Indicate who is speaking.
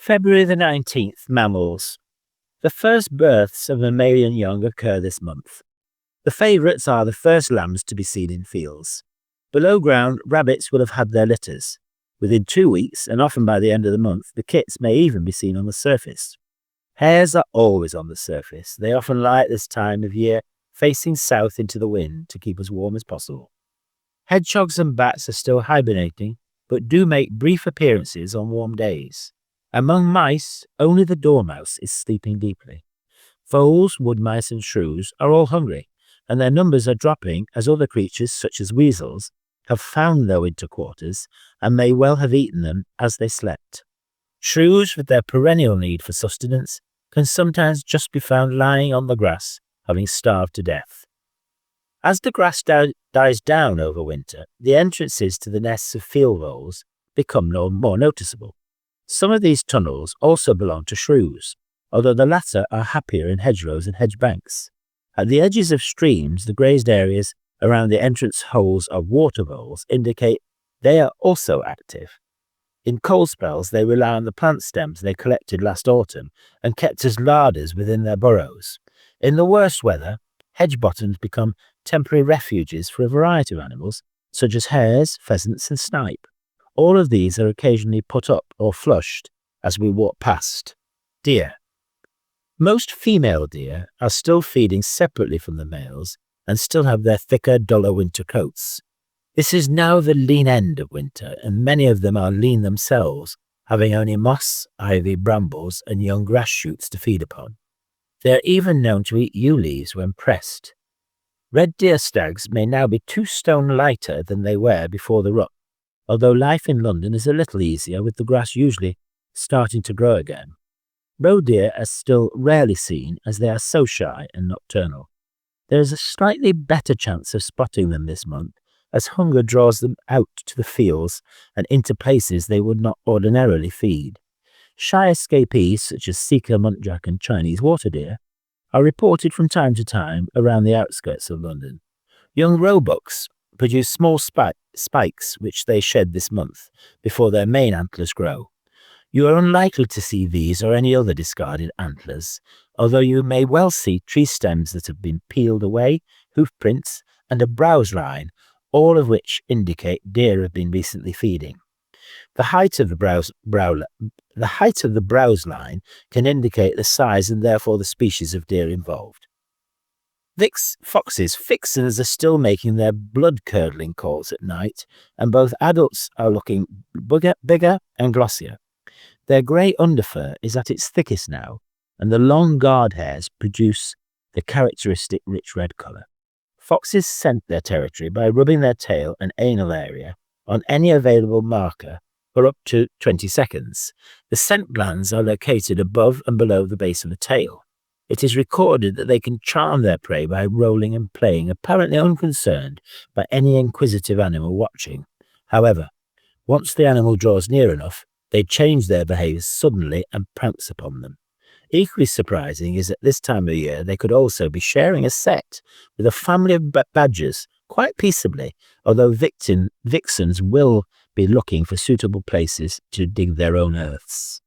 Speaker 1: February the 19th, mammals. The first births of mammalian young occur this month. The favourites are the first lambs to be seen in fields. Below ground, rabbits will have had their litters. Within 2 weeks, and often by the end of the month, the kits may even be seen on the surface. Hares are always on the surface. They often lie at this time of year, facing south into the wind to keep as warm as possible. Hedgehogs and bats are still hibernating, but do make brief appearances on warm days. Among mice, only the dormouse is sleeping deeply. Voles, wood mice and shrews are all hungry, and their numbers are dropping as other creatures, such as weasels, have found their winter quarters and may well have eaten them as they slept. Shrews, with their perennial need for sustenance, can sometimes just be found lying on the grass, having starved to death. As the grass dies down over winter, the entrances to the nests of field voles become more noticeable. Some of these tunnels also belong to shrews, although the latter are happier in hedgerows and hedge banks. At the edges of streams, the grazed areas around the entrance holes of water voles indicate they are also active. In cold spells, they rely on the plant stems they collected last autumn and kept as larders within their burrows. In the worst weather, hedge bottoms become temporary refuges for a variety of animals, such as hares, pheasants and snipe. All of these are occasionally put up or flushed as we walk past. Deer. Most female deer are still feeding separately from the males and still have their thicker, duller winter coats. This is now the lean end of winter, and many of them are lean themselves, having only moss, ivy, brambles, and young grass shoots to feed upon. They are even known to eat yew leaves when pressed. Red deer stags may now be 2 stone lighter than they were before the rut, although life in London is a little easier with the grass usually starting to grow again. Roe deer are still rarely seen as they are so shy and nocturnal. There is a slightly better chance of spotting them this month, as hunger draws them out to the fields and into places they would not ordinarily feed. Shy escapees such as Sika muntjac and Chinese water deer are reported from time to time around the outskirts of London. Young roebucks produce small spikes which they shed this month before their main antlers grow. You are unlikely to see these or any other discarded antlers, although you may well see tree stems that have been peeled away, hoof prints, and a browse line, all of which indicate deer have been recently feeding. The height of the browse line can indicate the size and therefore the species of deer involved. Foxes, vixens are still making their blood-curdling calls at night, and both adults are looking bigger and glossier. Their grey underfur is at its thickest now, and the long guard hairs produce the characteristic rich red colour. Foxes scent their territory by rubbing their tail and anal area on any available marker for up to 20 seconds. The scent glands are located above and below the base of the tail. It is recorded that they can charm their prey by rolling and playing, apparently unconcerned by any inquisitive animal watching. However, once the animal draws near enough, they change their behaviours suddenly and pounce upon them. Equally surprising is at this time of year they could also be sharing a set with a family of badgers quite peaceably, although vixens will be looking for suitable places to dig their own earths.